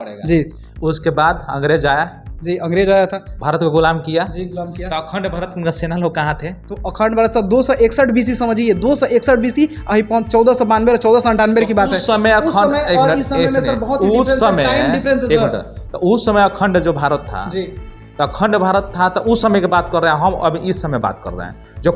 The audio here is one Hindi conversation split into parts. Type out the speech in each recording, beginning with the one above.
पड़ेगा जी। उसके बाद अंग्रेज आया, जी, अंग्रेज आया था। भारत को गुलाम किया। जी, गुलाम किया। तो अखंड भारत में सेना लोग कहाँ थे? तो अखंड भारत सर 261 बीसी समझिए, 261 बीसी, अभी 1492 1498 की बात है। उस समय उस अखंड, समय और इस समय में सर बहुत ही उस डिफरेंस है, समय टाइम डिफरेंस है एक सर। मिनट, तो उस समय अखंड जो भारत था, जी, तो अखंड भारत था, तो उस समय की बात कर रहे हैं हम, अभी इस समय बात कर रहे हैं। जो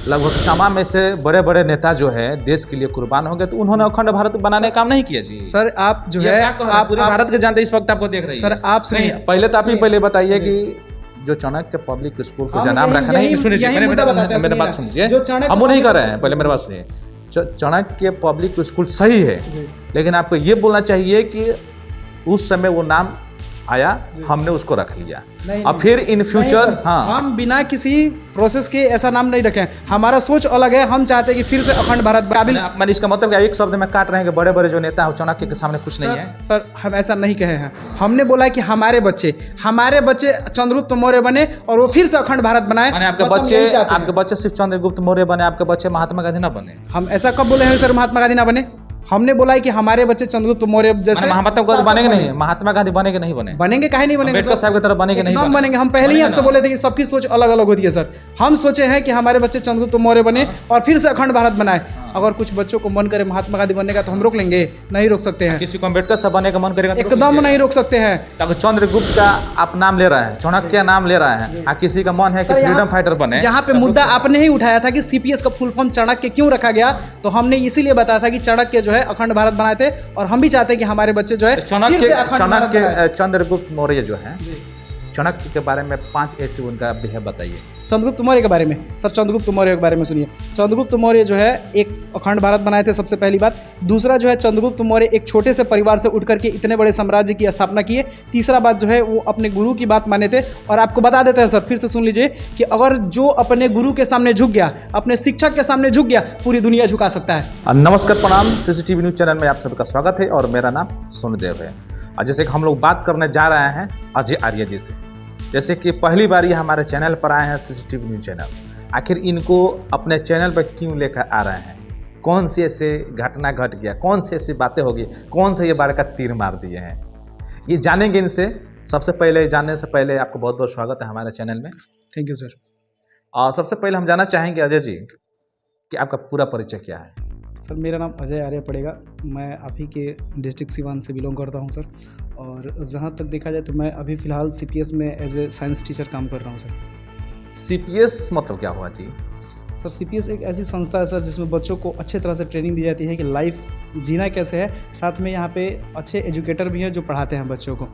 लगभग तमाम में से बड़े बड़े नेता जो है देश के लिए कुर्बान हो गए, तो उन्होंने अखंड भारत बनाने का काम नहीं किया जी। सर आप जो ये है क्या कह रहे हैं? पूरे भारत के जानते इस वक्त आपको देख रही है सर, आप सुनिए। नहीं, पहले तो आप ही सुनिए। पहले बताइए जी। कि जो चाणक्य पब्लिक स्कूल को हम जो नाम यही- रखा नहीं, यही- सुनिए यही मेरे मुद्दा बताते हैं, मेरे बात सुनिए। सुनिए, जो चाणक्य हम वो नहीं कर रहे हैं, पब्लिक पहले मेरे बात सुनिए। चाणक्य पब्लिक स्कूल सही है, जी। लेकिन आपको ये बोलना चाहिए कि उस समय वो नाम आया, हमने उसको रख लिया, नहीं, और फिर इन नहीं फ्यूचर सर, हाँ हम बिना किसी प्रोसेस के ऐसा नाम नहीं रखे। हमारा सोच अलग है, हम चाहते हैं कि फिर से अखंड भारत काबिल। मैंने इसका मतलब क्या एक शब्द में काट रहे हैं कि बड़े बड़े जो नेता है चाणक्य के सामने कुछ नहीं है। सर हम ऐसा नहीं कहे हैं, हमने बोला है कि हमारे बच्चे चंद्रगुप्त मौर्य बने और वो फिर से अखंड भारत बनाए। माने आपके बस हम यही चाहते हैं। आपके बच्चे सिर्फ चंद्रगुप्त मौर्य बने, आपके बच्चे महात्मा गांधी ना बने? हम ऐसा कब बोले हैं सर महात्मा गांधी ना बने? हमने बोला है कि हमारे बच्चे चंद्रगुप्त मौर्य जैसे महात्मा गांधी बनेंगे नहीं, महात्मा गांधी बनेंगे नहीं बने? बनेंगे, काहे नहीं बनेंगे अम्बेडकर साहब की तरह बनेंगे नहीं? एकदम बनेंगे। हम पहले ही आपसे बोले थे कि सबकी सोच अलग अलग होती है सर। हम सोचे हैं कि हमारे बच्चे चंद्रगुप्त मौर्य बने और फिर से अखंड भारत बनाए। अगर कुछ बच्चों को मन करे महात्मा गांधी बनने का तो हम रोक लेंगे? नहीं रोक सकते हैं। किसी को अम्बेडकर साहब बनने का मन करेगा तो एकदम नहीं रोक सकते हैं। अगर चंद्रगुप्त का आप नाम ले रहे हैं, चाणक्य नाम ले रहे हैं, और किसी का मन है कि फ्रीडम फाइटर बने, यहाँ पे मुद्दा आपने ही उठाया था कि सीपीएस का फुल फॉर्म चाणक्य क्यों रखा गया, तो हमने इसीलिए बताया था कि चाणक्य जो है अखंड भारत बनाए थे और हम भी चाहते हैं कि हमारे बच्चे जो है फिर से अखंड भारत बनाए। चंद्रगुप्त मौर्य जो है, चाणक्य के बारे में 5 ऐसे उनका बिहेव बताइए। चंद्रगुप्त मौर्य के बारे में सर, चंद्रगुप्त मौर्य के बारे में सुनिए। चंद्रगुप्त मौर्य जो है एक अखंड भारत बनाए थे, सबसे पहली बात। दूसरा जो है चंद्रगुप्त मौर्य एक छोटे से परिवार से उठ करके इतने बड़े साम्राज्य की स्थापना किए। तीसरा बात जो है वो अपने गुरु की बात माने थे। और आपको बता देते हैं सर, फिर से सुन लीजिए कि अगर जो अपने गुरु के सामने झुक गया, अपने शिक्षक के सामने झुक गया, पूरी दुनिया झुका सकता है। नमस्कार, प्रणाम। सीसीटीवी न्यूज चैनल में आप सबका स्वागत है और मेरा नाम सोनदेव है। और जैसे कि हम लोग बात करने जा रहे हैं अजय आर्य जी से, जैसे कि पहली बार ये हमारे चैनल पर आए हैं सीसीटीवी न्यूज चैनल, आखिर इनको अपने चैनल पर क्यों लेकर आ रहे हैं? कौन सी ऐसे घटना घट गया, कौन सी ऐसी बातें होगी, कौन सा ये बार का तीर मार दिए हैं, ये जानेंगे इनसे। सबसे पहले जानने से पहले आपको बहुत बहुत स्वागत है हमारे चैनल में। Thank you sir. और सबसे पहले हम जानना चाहेंगे अजय जी कि आपका पूरा परिचय क्या है? सर मेरा नाम अजय आर्य पड़ेगा। मैं आप ही के डिस्ट्रिक्ट सिवान से बिलोंग करता हूं सर। और जहां तक देखा जाए तो मैं अभी फ़िलहाल सीपीएस में एज ए साइंस टीचर काम कर रहा हूं सर। सीपीएस मतलब क्या हुआ जी? सर सीपीएस एक ऐसी संस्था है सर जिसमें बच्चों को अच्छे तरह से ट्रेनिंग दी जाती है कि लाइफ जीना कैसे है। साथ में यहाँ पे अच्छे एजुकेटर भी हैं जो पढ़ाते हैं बच्चों को।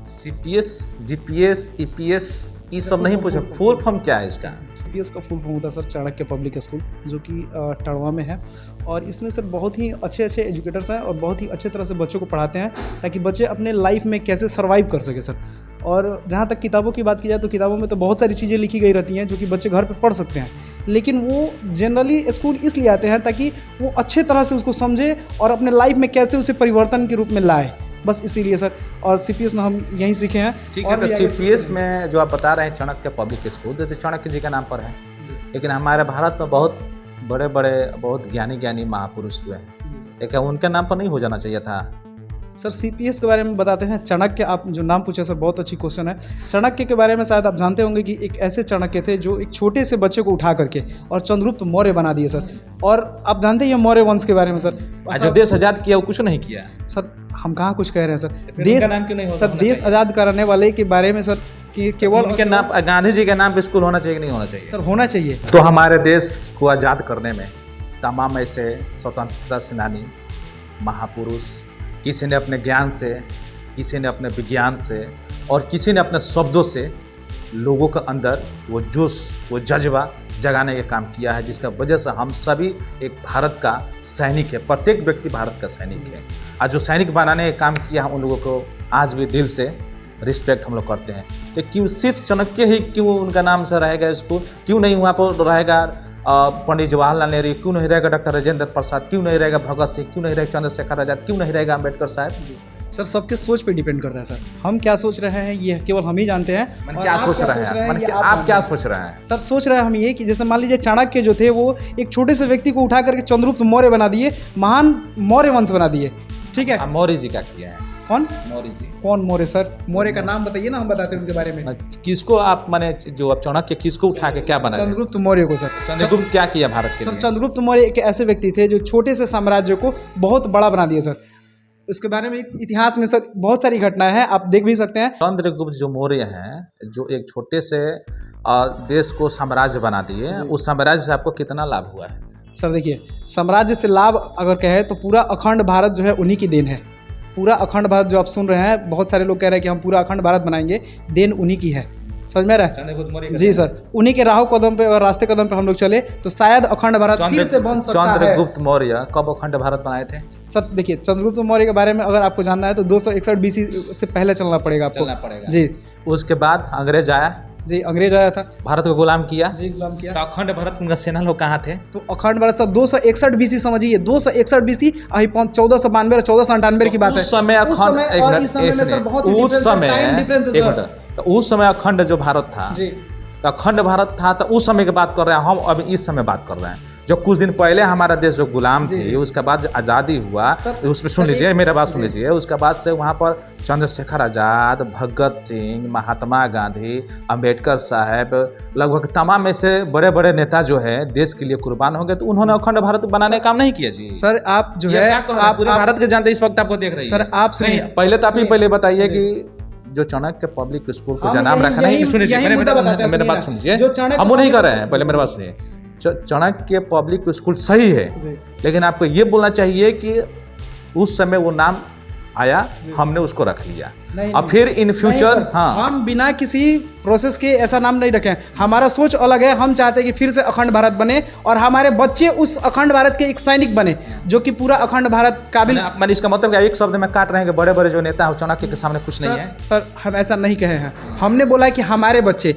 सीपीएस, जीपीएस, ईपीएस ये सब नहीं पूछा, फुल फॉर्म क्या है इसका? सीपीएस का फुल फॉर्म होता है सर चाणक्य पब्लिक स्कूल, जो कि टड़वा में है। और इसमें सर बहुत ही अच्छे एजुकेटर्स हैं और बहुत ही अच्छे तरह से बच्चों को पढ़ाते हैं ताकि बच्चे अपने लाइफ में कैसे सर्वाइव कर सके सर। और जहाँ तक किताबों की बात की जाए तो किताबों में तो बहुत सारी चीज़ें लिखी गई रहती हैं जो कि बच्चे घर पर पढ़ सकते हैं, लेकिन वो जनरली स्कूल इसलिए आते हैं ताकि वो अच्छे तरह से उसको समझे और अपने लाइफ में कैसे उसे परिवर्तन के रूप में लाए, बस इसीलिए सर। और सीपीएस में हम यहीं सीखे हैं। ठीक है, तो सीपीएस में जो आप बता रहे हैं चाणक्य पब्लिक स्कूल, तो चाणक्य जी के नाम पर है, लेकिन हमारे भारत में बहुत बड़े बड़े बहुत ज्ञानी महापुरुष हुए हैं, तो क्या उनके नाम पर नहीं हो जाना चाहिए था? सर सीपीएस के बारे में बताते हैं। चाणक्य, आप जो नाम पूछे सर बहुत अच्छी क्वेश्चन है। चाणक्य के बारे में शायद आप जानते होंगे कि एक ऐसे चाणक्य थे जो एक छोटे से बच्चे को उठा करके और चंद्रगुप्त मौर्य बना दिए सर। और आप जानते हैं मौर्य वंश के बारे में सर। जो देश आजाद किया वो कुछ नहीं किया सर, हम कहाँ कुछ कह रहे हैं सर। देश नाम क्यों नहीं सर देश आज़ाद कराने वाले के बारे में सर कि केवल उनके नाम, गांधी जी के नाम पे स्कूल होना चाहिए कि नहीं होना चाहिए? सर होना चाहिए। तो हमारे देश को आज़ाद करने में तमाम ऐसे स्वतंत्रता सेनानी महापुरुष, किसी ने अपने ज्ञान से, किसी ने अपने विज्ञान से और किसी ने अपने शब्दों से लोगों के अंदर वो जोश, वो जज्बा जगाने का काम किया है, जिसका वजह से हम सभी एक भारत का सैनिक है, प्रत्येक व्यक्ति भारत का सैनिक है। और जो सैनिक बनाने का काम किया उन लोगों को आज भी दिल से रिस्पेक्ट हम लोग करते हैं। तो क्यों सिर्फ चाणक्य ही क्यों उनका नाम से रहेगा स्कूल? क्यों नहीं वहाँ पर रहेगा पंडित जवाहरलाल नेहरू? क्यों नहीं रहेगा डॉक्टर राजेंद्र प्रसाद? क्यों नहीं रहेगा भगत सिंह? क्यों नहीं रहेगा चंद्रशेखर आजाद? क्यों नहीं रहेगा अम्बेडकर साहब? सर सबके सोच पे डिपेंड करता है सर। हम क्या सोच रहे हैं ये केवल हम ही जानते हैं। क्या सोच रहे हैं आप क्या सोच रहे हैं? सर सोच रहे हैं हम ये कि जैसे मान लीजिए चाणक्य जो थे वो एक छोटे से व्यक्ति को उठा करके चंद्रगुप्त मौर्य बना दिए, महान मौर्य वंश बना दिए। ठीक है, मौर्य जी क्या किया है? कौन मौर्य जी। कौन मौर्य सर? मौर्य का नाम बताइए ना, हम बताते हैं उनके बारे में। किसको आप माने जो अब चाणक्य किसको उठा के क्या बनाया? चंद्रगुप्त मौर्य को सर। चंद्रगुप्त क्या किया भारत के सर लिए? चंद्रगुप्त मौर्य एक ऐसे व्यक्ति थे जो छोटे से साम्राज्य को बहुत बड़ा बना दिए सर। उसके बारे में इतिहास में सर बहुत सारी घटनाएं हैं, आप देख भी सकते हैं। चंद्रगुप्त जो मौर्य हैं, जो एक छोटे से देश को साम्राज्य बना दिए, उस साम्राज्य से आपको कितना लाभ हुआ है? सर देखिए, साम्राज्य से लाभ अगर कहें तो पूरा अखंड भारत जो है उन्हीं की देन है। पूरा अखंड भारत जो आप सुन रहे हैं, बहुत सारे लोग कह रहे हैं कि हम पूरा अखंड भारत बनाएंगे, देन उन्हीं की है। समझ में रहा है? जी सर, उन्हीं के राह कदम पे और रास्ते कदम पे हम लोग चले तो शायद अखंड भारत फिर से बन सकता है। चंद्रगुप्त मौर्य कब अखंड भारत बनाए थे? सर देखिए, चंद्रगुप्त मौर्य के बारे में अगर आपको जानना है तो 261 बीसी से पहले चलना पड़ेगा आपको। जी। उसके बाद अंग्रेज आया। जी, अंग्रेज आया था, भारत को गुलाम किया। जी गुलाम किया। तो अखंड भारत उनका सेना लोग कहाँ थे? तो अखंड भारत सर 261 बीसी समझिए, 261 बीसी 1492 और 1498 की बात है। उस समय अखंड, और इस समय में सर बहुत ही टाइम डिफरेंस है सर। तो उस समय अखंड जो भारत था, जी, तो अखंड भारत था, तो उस समय की बात कर रहे हैं हम, अभी इस समय बात कर रहे हैं। जो कुछ दिन पहले हमारा देश जो गुलाम थी, उसके बाद आज़ादी हुआ, उसमें सुन लीजिए, मेरा बात सुन लीजिए। उसके बाद से वहाँ पर चंद्रशेखर आज़ाद, भगत सिंह, महात्मा गांधी, अंबेडकर साहब, लगभग तमाम ऐसे बड़े बड़े नेता जो है देश के लिए कुर्बान हो गए, तो उन्होंने अखंड भारत बनाने का काम नहीं किया जी। सर आप जो है आप पूरे भारत के जानते, इस वक्त आपको देख रही है सर। आप पहले तो आप ही पहले बताइए कि जो चाणक्य पब्लिक स्कूल को नाम रखा नहीं, सुनिए मेरे बात सुनिए, हम वो नहीं कर रहे हैं, पहले मेरे बात सुनिए। चाणक्य पब्लिक स्कूल सही है, लेकिन आपको ये बोलना चाहिए कि उस समय वो नाम आया, हमने उसको रख लिया, और फिर इन फ्यूचर हम बिना किसी प्रोसेस के ऐसा नाम नहीं रखें। हमारा सोच अलग है, हम चाहते हैं कि फिर से अखंड भारत बने और हमारे बच्चे उस अखंड भारत के एक सैनिक बने जो कि पूरा अखंड भारत काबिल। मैंने इसका मतलब क्या एक शब्द में काट रहे हैं कि बड़े बड़े जो नेता है चाणक्य के सामने कुछ नहीं है? सर हम ऐसा नहीं कहे हैं, हमने बोला कि हमारे बच्चे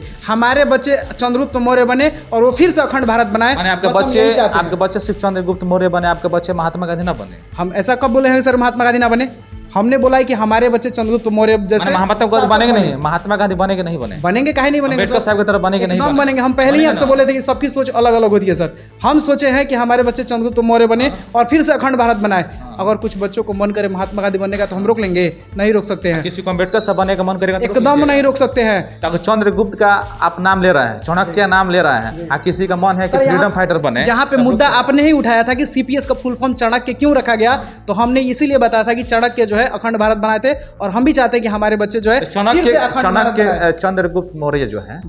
चंद्रगुप्त मौर्य बने और वो फिर से अखंड भारत बनाए। आपके बच्चे सिर्फ चंद्रगुप्त मौर्य बने, आपके बच्चे महात्मा गांधी ना बने? हम ऐसा कब बोले हैं सर महात्मा गांधी ना बने? हमने बोला है कि हमारे बच्चे चंद्रगुप्त मौर्य जैसे महात्मा गांधी बनेंगे नहीं, महात्मा गांधी बनेंगे नहीं बने? बनेंगे, काहे नहीं बनेंगे? अंबेडकर साहब की तरह बनेंगे नहीं? बनेंगे। हम पहले ही आपसे बोले थे कि सबकी सोच अलग अलग होती है सर। हम सोचे हैं कि हमारे बच्चे चंद्रगुप्त मौर्य बने और फिर से अखंड भारत बनाए। अगर कुछ बच्चों को मन करे महात्मा गांधी बनने का तो हम रोक लेंगे? नहीं रोक सकते हैं। किसी को अंबेडकर साहब बनने का मन करेगा एकदम नहीं रोक सकते हैं। तो चंद्रगुप्त का आप नाम ले रहे हैं, चाणक्य नाम ले रहे हैं, किसी का मन है कि फ्रीडम फाइटर बने। यहाँ पे मुद्दा आपने ही उठाया था कि सीपीएस का फुल फॉर्म चाणक्य क्यों रखा गया, तो हमने इसीलिए बताया था कि चाणक्य जो है अखंड भारत बनाए थे और हम भी चाहते हैं कि हमारे बच्चे जो है चाणक्य चंद्रगुप्त मौर्य जो है,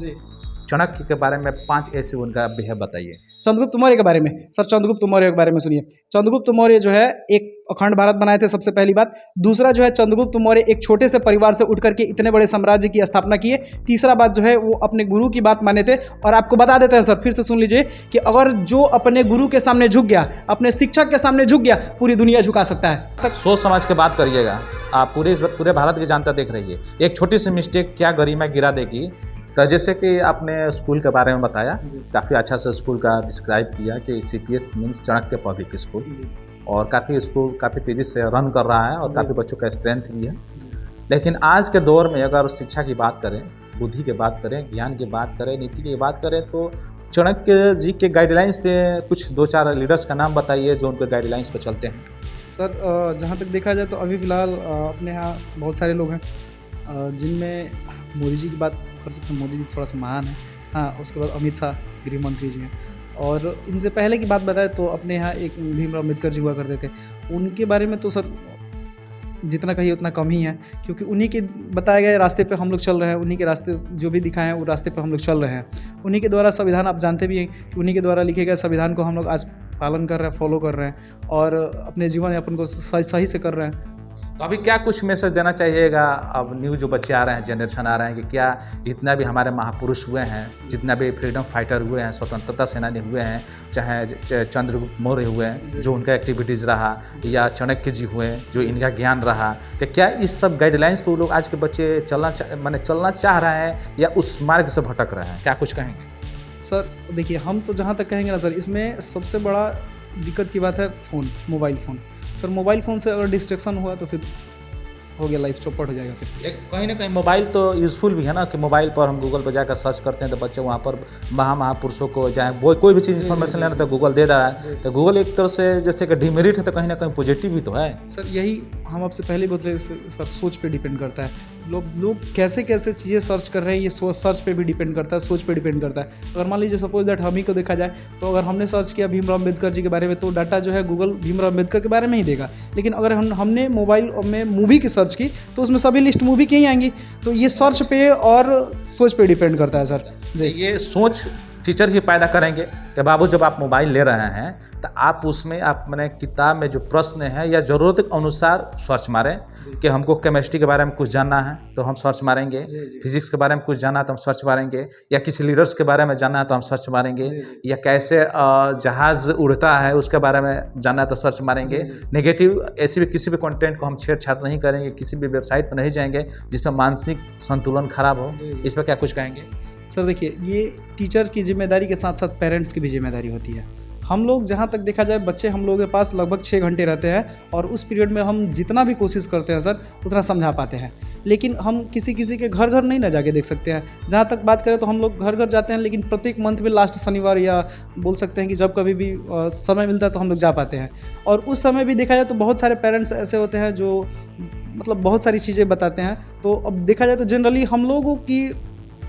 चाणक्य के बारे में 5 ऐसे उनका बिहेव बताइए। चंद्रगुप्त मौर्य के बारे में सर, चंद्रगुप्त मौर्य के बारे में सुनिए। चंद्रगुप्त मौर्य जो है एक अखंड भारत बनाए थे, सबसे पहली बात। दूसरा जो है, चंद्रगुप्त मौर्य एक छोटे से परिवार से उठ करके इतने बड़े साम्राज्य की स्थापना किए। तीसरा बात जो है, वो अपने गुरु की बात माने थे। और आपको बता देते हैं सर, फिर से सुन लीजिए कि अगर जो अपने गुरु के सामने झुक गया, अपने शिक्षक के सामने झुक गया, पूरी दुनिया झुका सकता है। सोच समझ के बात करिएगा, आप पूरे भारत की जनता देख रही है, एक छोटी सी मिस्टेक क्या गरिमा गिरा देगी। तो जैसे कि आपने स्कूल के बारे में बताया, काफ़ी अच्छा से स्कूल का डिस्क्राइब किया कि CPS means Chanakya public school, और काफ़ी स्कूल काफ़ी तेज़ी से रन कर रहा है और काफ़ी बच्चों का स्ट्रेंथ भी है। लेकिन आज के दौर में अगर शिक्षा की बात करें, बुद्धि की बात करें, ज्ञान की बात करें, नीति की बात करें, तो चाणक्य जी के गाइडलाइंस पे कुछ 2-4 लीडर्स का नाम बताइए जो उनके गाइडलाइंस पे चलते हैं। सर जहाँ तक देखा जाए तो अभी फ़िलहाल अपने यहाँ बहुत सारे लोग हैं जिनमें मोदी जी की बात कर सकते हैं। मोदी जी थोड़ा सा महान है। हाँ, उसके बाद अमित शाह गृह मंत्री जी हैं। और इनसे पहले की बात बताएं तो अपने यहाँ एक भीमराव अम्बेडकर जी हुआ करते थे। उनके बारे में तो सर जितना कहिए उतना कम ही है, क्योंकि उन्हीं के बताए गए रास्ते पे हम लोग चल रहे हैं। उन्हीं के रास्ते जो भी दिखाए हैं वो रास्ते पे हम लोग चल रहे हैं। उन्हीं के द्वारा संविधान, आप जानते भी हैं कि उन्हीं के द्वारा लिखे गए संविधान को हम लोग आज पालन कर रहे हैं, फॉलो कर रहे हैं और अपने जीवन यापन को सही से कर रहे हैं। तो अभी क्या कुछ मैसेज देना चाहिएगा अब न्यू जो बच्चे आ रहे हैं, जनरेशन आ रहे हैं, कि क्या जितना भी हमारे महापुरुष हुए हैं, जितना भी फ्रीडम फाइटर हुए हैं, स्वतंत्रता सेनानी हुए हैं, चाहे चंद्रगुप्त मौर्य हुए हैं जो उनका एक्टिविटीज़ रहा, या चाणक्य जी हुए जो इनका ज्ञान रहा, तो क्या इस सब गाइडलाइंस पर लोग आज के बच्चे चलना चाह रहे हैं या उस मार्ग से भटक रहे हैं? क्या कुछ कहेंगे सर? देखिए, हम तो जहाँ तक कहेंगे ना सर, इसमें सबसे बड़ा दिक्कत की बात है phone, mobile phone. Sir mobile phone से अगर डिस्ट्रैक्शन हुआ तो फिर हो गया, लाइफ चौपट हो जाएगा। फिर कहीं ना कहीं मोबाइल तो यूज़फुल भी है ना, कि मोबाइल पर हम गूगल पर जाकर सर्च करते हैं तो बच्चे वहाँ पर महापुरुषों को चाहे वो कोई भी चीज़ इन्फॉर्मेशन लेना तो गूगल दे रहा है। तो गूगल एक तरह से जैसे कि डिमेरिट है तो कहीं ना कहीं पॉजिटिव भी तो है। सर यही हम आपसे पहले ही बोलते सर सोच पे डिपेंड करता है। लोग कैसे कैसे चीज़ें सर्च कर रहे हैं, ये सर्च पे भी डिपेंड करता है, सोच पे डिपेंड करता है। अगर मान लीजिए सपोज दैट हम ही को देखा जाए, तो अगर हमने सर्च किया भीमराव अम्बेडकर जी के बारे में, तो डाटा जो है गूगल भीमराव अम्बेडकर के बारे में ही देगा। लेकिन अगर हमने मोबाइल में मूवी की सर्च की, तो उसमें सभी लिस्ट मूवी की ही आएंगी। तो ये सर्च पे और सोच पे डिपेंड करता है सर जी। ये सोच टीचर ही पैदा करेंगे कि बाबू जब आप मोबाइल ले रहे हैं तो आप उसमें आप मैंने किताब में जो प्रश्न है या ज़रूरत के अनुसार सर्च मारें कि हमको केमिस्ट्री के बारे में कुछ जानना है तो हम सर्च मारेंगे, फिजिक्स के बारे में कुछ जानना है तो हम सर्च मारेंगे, या किसी लीडर्स के बारे में जानना है तो हम सर्च मारेंगे, या कैसे जहाज़ उड़ता है उसके बारे में जानना है तो सर्च मारेंगे। नेगेटिव ऐसी भी किसी भी कंटेंट को हम छेड़छाड़ नहीं करेंगे, किसी भी वेबसाइट पर नहीं जाएंगे जिसमें मानसिक संतुलन खराब हो। इस पर क्या कुछ कहेंगे? सर देखिए, ये टीचर की जिम्मेदारी के साथ साथ पेरेंट्स की भी जिम्मेदारी होती है। हम लोग जहाँ तक देखा जाए, बच्चे हम लोगों के पास लगभग 6 घंटे रहते हैं और उस पीरियड में हम जितना भी कोशिश करते हैं सर उतना समझा पाते हैं। लेकिन हम किसी के घर नहीं ना जाके देख सकते हैं। जहाँ तक बात करें तो हम लोग घर जाते हैं, लेकिन प्रत्येक मंथ में लास्ट शनिवार या बोल सकते हैं कि जब कभी भी समय मिलता है तो हम लोग जा पाते हैं। और उस समय भी देखा जाए तो बहुत सारे पेरेंट्स ऐसे होते हैं जो मतलब बहुत सारी चीज़ें बताते हैं। तो अब देखा जाए तो जनरली हम लोगों की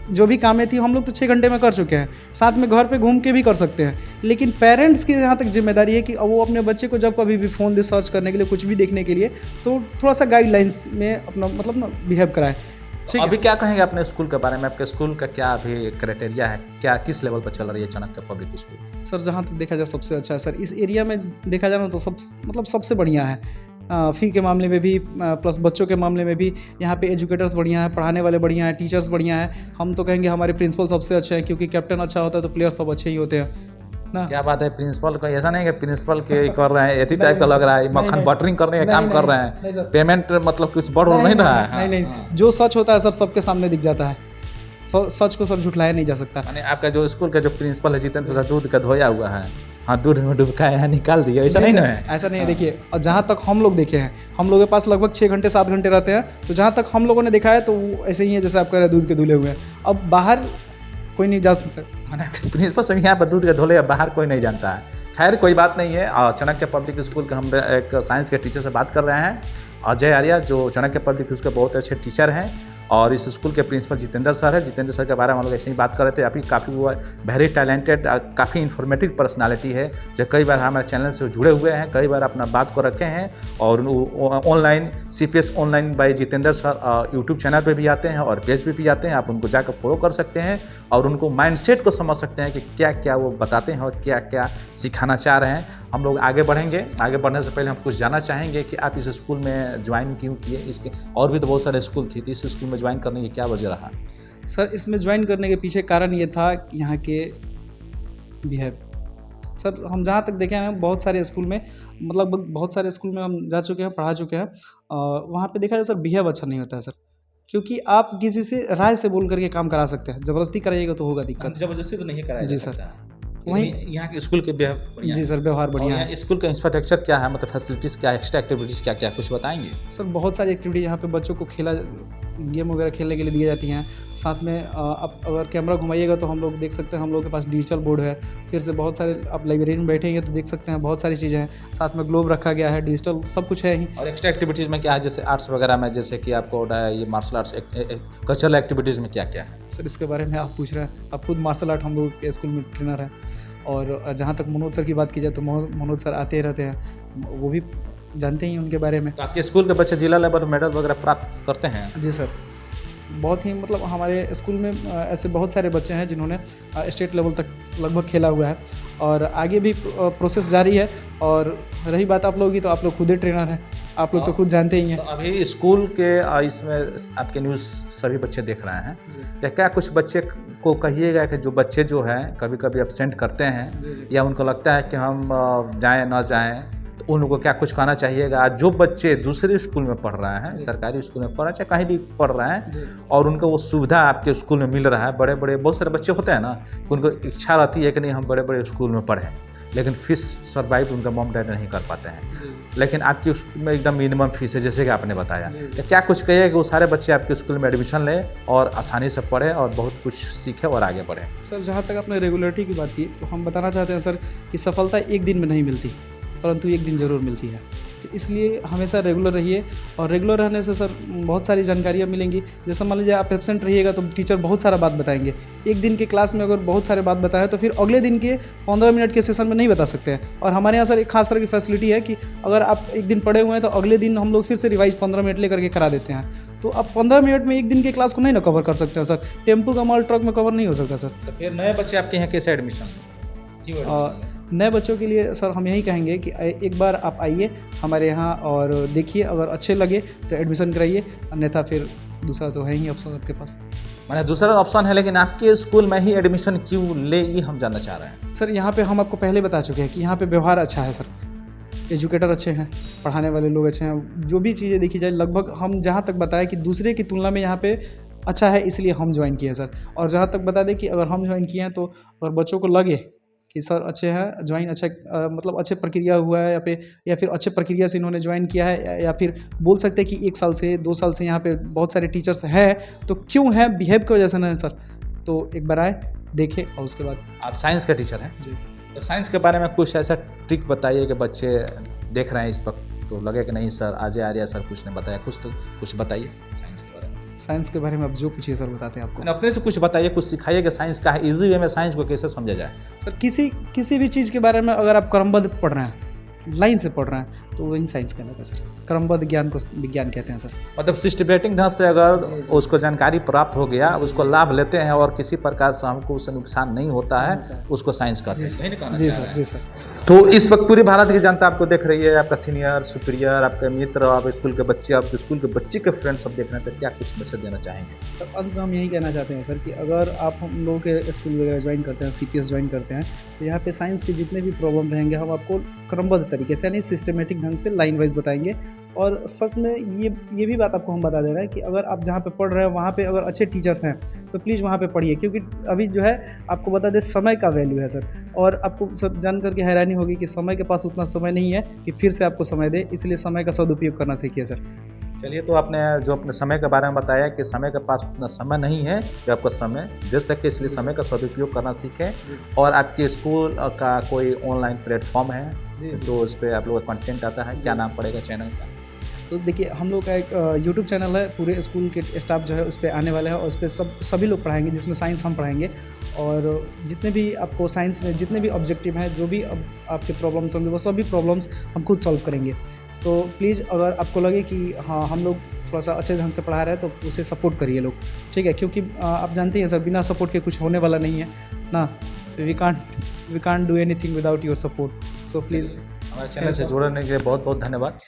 जो भी कामें थी हम लोग तो 6 घंटे में कर चुके हैं, साथ में घर पे घूम के भी कर सकते हैं। लेकिन पेरेंट्स की जहाँ तक जिम्मेदारी है कि वो अपने बच्चे को जब कभी भी फ़ोन दे सर्च करने के लिए, कुछ भी देखने के लिए, तो थोड़ा सा गाइडलाइंस में अपना मतलब ना बिहेव कराए। ठीक, अभी क्या कहेंगे अपने स्कूल के बारे में? आपके स्कूल का क्या अभी क्राइटेरिया है, क्या किस लेवल पर चल रही है चाणक्य पब्लिक स्कूल? सर जहाँ तक देखा जाए सबसे अच्छा है सर, इस एरिया में देखा जाए ना तो सबसे बढ़िया है। फ़ी के मामले में भी प्लस बच्चों के मामले में भी यहाँ पे एजुकेटर्स बढ़िया हैं, पढ़ाने वाले बढ़िया हैं, टीचर्स बढ़िया हैं। हम तो कहेंगे हमारे प्रिंसिपल सबसे अच्छे हैं, क्योंकि कैप्टन अच्छा होता है तो प्लेयर सब अच्छे ही होते हैं ना। क्या बात है, प्रिंसिपल का ऐसा नहीं है कि प्रिंसिपल के कर रहे हैं, इसी टाइप का लग रहा है, मक्खन बटरिंग करने का काम कर रहे हैं, पेमेंट मतलब कुछ बढ़ नहीं रहा है। नहीं, जो सच होता है सर सबके सामने दिख जाता है। सच को सर झुठलाया नहीं जा सकता। यानी आपका जो स्कूल का जो प्रिंसिपल है जितेंद्र सर, दूध का धोया हुआ है, हाँ दूध में डुबकाया है, निकाल दिया, ऐसा नहीं ना है? ऐसा नहीं है। देखिए, और जहाँ तक हम लोग देखे हैं, हम लोगों के पास लगभग 6 घंटे 7 घंटे रहते हैं, तो जहाँ तक हम लोगों ने देखा है तो वो ऐसे ही है जैसे आप कह रहे हैं दूध के धुले हुए हैं। अब बाहर कोई नहीं जा सकता, प्रिंसिपल सर यहाँ पर दूध के धोले बाहर कोई नहीं जानता है। खैर कोई बात नहीं है। चाणक्य पब्लिक स्कूल का हम एक साइंस के टीचर से बात कर रहे हैं, अजय आर्या, जो चाणक्य पब्लिक स्कूल के बहुत अच्छे टीचर हैं, और इस स्कूल के प्रिंसिपल जितेंद्र सर है। जितेंद्र सर के बारे में हम लोग ऐसे ही बात कर रहे थे। अभी काफ़ी वो वेरी टैलेंटेड, काफ़ी इन्फॉर्मेटिव पर्सनालिटी है, जो कई बार हमारे चैनल से जुड़े हुए हैं, कई बार अपना बात को रखे हैं, और online CPS online by Jitendra sir YouTube channel पे भी आते हैं और पेज पे भी आते हैं। आप उनको जाकर फॉलो कर सकते हैं और उनको माइंडसेट को समझ सकते हैं कि क्या क्या वो बताते हैं और क्या क्या सिखाना चाह रहे हैं। हम लोग आगे बढ़ेंगे। आगे बढ़ने से पहले हम कुछ जानना चाहेंगे कि आप इस स्कूल में ज्वाइन क्यों किए? इसके और भी तो बहुत सारे स्कूल थी, तो इस स्कूल में ज्वाइन करने की क्या वजह रहा? सर इसमें ज्वाइन करने के पीछे कारण ये था कि यहाँ के बिहेव। सर हम जहाँ तक देखे हैं बहुत सारे स्कूल में, मतलब बहुत सारे स्कूल में हम जा चुके हैं, पढ़ा चुके हैं, वहाँ पे देखा जाए सर बिहेव अच्छा नहीं होता है सर। क्योंकि आप किसी से राय से बोल करके काम करा सकते हैं, ज़बरदस्ती कराइएगा तो होगा दिक्कत। जबरदस्ती तो नहीं कराया जी जा सर। सकता। वहीं यहाँ के स्कूल के बढ़िया जी सर, व्यवहार बढ़िया है। स्कूल का इंफ्रास्ट्रक्चर क्या है, मतलब फैसिलिटीज़ क्या है, एक्स्ट्रा एक्टिविटीज़ क्या क्या, कुछ बताएंगे? सर बहुत सारी एक्टिविटी यहाँ पे बच्चों को गेम वगैरह खेलने के लिए दी जाती हैं। साथ में आप अगर कैमरा घुमाइएगा तो हम लोग देख सकते हैं, हम लोग के पास डिजिटल बोर्ड है। फिर से बहुत सारे, आप लाइब्रेरी में बैठेंगे तो देख सकते हैं बहुत सारी चीज़ें हैं। साथ में ग्लोब रखा गया है, डिजिटल सब कुछ है ही। और एक्स्ट्रा एक्टिविटीज़ में क्या है, जैसे आर्ट्स वगैरह में, जैसे कि आपको ये मार्शल आर्ट्स, कल्चरल एक्टिविटीज़ में क्या क्या है? सर इसके बारे में आप पूछ रहे हैं, आप खुद मार्शल आर्ट हम लोग के स्कूल में ट्रेनर हैं। और जहाँ तक मनोज सर की बात की जाए तो मनोज सर आते ही रहते हैं, वो भी जानते ही उनके बारे में। तो आपके स्कूल के बच्चे जिला लेवल मेडल वगैरह प्राप्त करते हैं? जी सर, बहुत ही मतलब हमारे स्कूल में ऐसे बहुत सारे बच्चे हैं जिन्होंने स्टेट लेवल तक लगभग खेला हुआ है, और आगे भी प्रोसेस जारी है। और रही बात आप लोगों की, तो आप लोग खुद ही ट्रेनर हैं, आप लोग तो खुद जानते ही हैं। तो अभी स्कूल के इसमें आपके न्यूज़ सभी बच्चे देख रहे हैं, तो क्या कुछ बच्चे को कहिएगा कि जो बच्चे जो हैं कभी कभी एब्सेंट करते हैं या उनको लगता है कि हम जाएं ना जाएं, तो उन लोगों को क्या कुछ कहना चाहिएगा? जो बच्चे दूसरे स्कूल में पढ़ रहे हैं, सरकारी स्कूल में पढ़ रहे हैं, चाहे कहीं भी पढ़ रहे हैं, और उनको वो सुविधा आपके स्कूल में मिल रहा है, बड़े बड़े बहुत सारे बच्चे होते हैं ना, उनको इच्छा रहती है कि नहीं हम बड़े बड़े स्कूल में पढ़ें, लेकिन फीस सर्वाइव उनका मॉम डैड नहीं कर पाते हैं, लेकिन आपके स्कूल में एकदम मिनिमम फीस है जैसे कि आपने बताया। तो क्या कुछ कहिए कि वो सारे बच्चे आपके स्कूल में एडमिशन लें और आसानी से पढ़ें और बहुत कुछ सीखें और आगे बढ़ें? सर जहाँ तक आपने रेगुलरिटी की बात की, तो हम बताना चाहते हैं सर कि सफलता एक दिन में नहीं मिलती। परंतु एक दिन ज़रूर मिलती है। तो इसलिए हमेशा रेगुलर रहिए, और रेगुलर रहने से सर बहुत सारी जानकारियाँ मिलेंगी। जैसे मान लीजिए आप एब्सेंट रहिएगा तो टीचर बहुत सारा बात बताएंगे। एक दिन के क्लास में अगर बहुत सारे बात बताए तो फिर अगले दिन के 15 मिनट के सेशन में नहीं बता सकते हैं। और हमारे यहाँ सर एक खास तरह की फैसिलिटी है कि अगर आप एक दिन पढ़े हुए हैं तो अगले दिन हम लोग फिर से रिवाइज 15 मिनट लेकर के करा देते हैं। तो आप 15 मिनट में एक दिन के क्लास को नहीं ना कवर कर सकते हैं सर। टेम्पो का माल ट्रक में कवर नहीं हो सकता सर। तो फिर नए बच्चे आपके यहाँ कैसे एडमिशन, क्यों एडमिशन लें? नए बच्चों के लिए सर हम यही कहेंगे कि एक बार आप आइए हमारे यहाँ और देखिए, अगर अच्छे लगे तो एडमिशन कराइए, अन्यथा फिर दूसरा तो है ही ऑप्शन आपके पास। मैंने दूसरा ऑप्शन है, लेकिन आपके स्कूल में ही एडमिशन क्यों ले, ये हम जानना चाह रहे हैं। सर यहाँ पे हम आपको पहले बता चुके हैं कि यहाँ पे व्यवहार अच्छा है सर, एजुकेटर अच्छे हैं, पढ़ाने वाले लोग अच्छे हैं। जो भी चीज़ें देखी जाए लगभग हम जहाँ तक बताएं कि दूसरे की तुलना में यहाँ पे अच्छा है, इसलिए हम ज्वाइन किए सर। और जहाँ तक बता दें कि अगर हम ज्वाइन किए हैं तो अगर बच्चों को लगे कि सर अच्छे हैं, ज्वाइन अच्छा मतलब अच्छे प्रक्रिया हुआ है या फिर अच्छे प्रक्रिया से इन्होंने ज्वाइन किया है, या फिर बोल सकते हैं कि 1 साल से 2 साल से यहाँ पे बहुत सारे टीचर्स हैं, तो क्यों है, बिहेव की वजह से नहीं सर। तो एक बार आए, देखें, और उसके बाद। आप साइंस के टीचर हैं जी। तो साइंस के बारे में कुछ ऐसा ट्रिक बताइए कि बच्चे देख रहे हैं इस वक्त तो लगे कि नहीं सर आज आर्या सर कुछ ने बताया, कुछ बताइए साइंस के बारे में। साइंस के बारे में आप जो पूछिए सर बताते हैं आपको। अपने से कुछ बताइए, कुछ सिखाइए कि साइंस का है, इजी वे में साइंस को कैसे समझा जाए। सर किसी भी चीज़ के बारे में अगर आप क्रमबद्ध पढ़ रहे हैं, लाइन से पढ़ रहे हैं, तो वही साइंस कहलाता है सर। क्रमबद्ध ज्ञान को विज्ञान कहते हैं सर। मतलब सिस्टमेटिक ढंग से अगर उसको जानकारी प्राप्त हो गया, उसको लाभ लेते हैं और किसी प्रकार से हमको उससे नुकसान नहीं होता है, उसको साइंस कहते हैं। जी सर, जी सर। तो इस वक्त पूरी भारत की जनता आपको देख रही है, आपका सीनियर सुपीरियर, आपके मित्र, आप स्कूल के बच्चे, आपके स्कूल के बच्चे के फ्रेंड्स सब देख रहे हैं, तो क्या कुछ मैसेज देना चाहेंगे? तो अंत में हम यही कहना चाहते हैं सर कि अगर आप हम लोगों के स्कूल वगैरह ज्वाइन करते हैं, CPS ज्वाइन करते हैं, तो यहाँ पे साइंस के जितने भी प्रॉब्लम रहेंगे हम आपको क्रमबद्ध तरीके से यानी सिस्टमेटिक ढंग से लाइन वाइज बताएंगे। और सच में ये भी बात आपको हम बता दे रहे हैं कि अगर आप जहाँ पे पढ़ रहे हैं वहाँ पे अगर अच्छे टीचर्स हैं तो प्लीज़ वहाँ पे पढ़िए, क्योंकि अभी जो है आपको बता दें समय का वैल्यू है सर। और आपको सब जान करके हैरानी होगी कि समय के पास उतना समय नहीं है कि फिर से आपको समय दे, इसलिए समय का सदुपयोग करना सीखिए सर। चलिए, तो आपने जो अपने समय के बारे में बताया कि समय के पास उतना समय नहीं है कि आपको समय दे सके, इसलिए समय का सदुपयोग करना सीखें। और आपके स्कूल का कोई ऑनलाइन प्लेटफॉर्म है जो उस पर आप लोग का कंटेंट आता है, क्या नाम पड़ेगा चैनल का? तो देखिए हम लोग का एक यूट्यूब चैनल है, पूरे स्कूल के स्टाफ जो है उस पर आने वाला है, और उस पर सभी लोग पढ़ाएंगे, जिसमें साइंस हम पढ़ाएंगे। और जितने भी आपको साइंस में जितने भी ऑब्जेक्टिव हैं, जो भी आपके प्रॉब्लम्स होंगे, वो सभी प्रॉब्लम्स हम खुद सॉल्व करेंगे। तो प्लीज़ अगर आपको लगे कि हाँ हम लोग थोड़ा सा अच्छे ढंग से पढ़ा रहे हैं तो उसे सपोर्ट करिए लोग, ठीक है? क्योंकि आप जानते हैं सर, बिना सपोर्ट के कुछ होने वाला नहीं है ना। We can't do anything without your support. So please हमारे चैनल से जुड़ने के लिए बहुत बहुत धन्यवाद।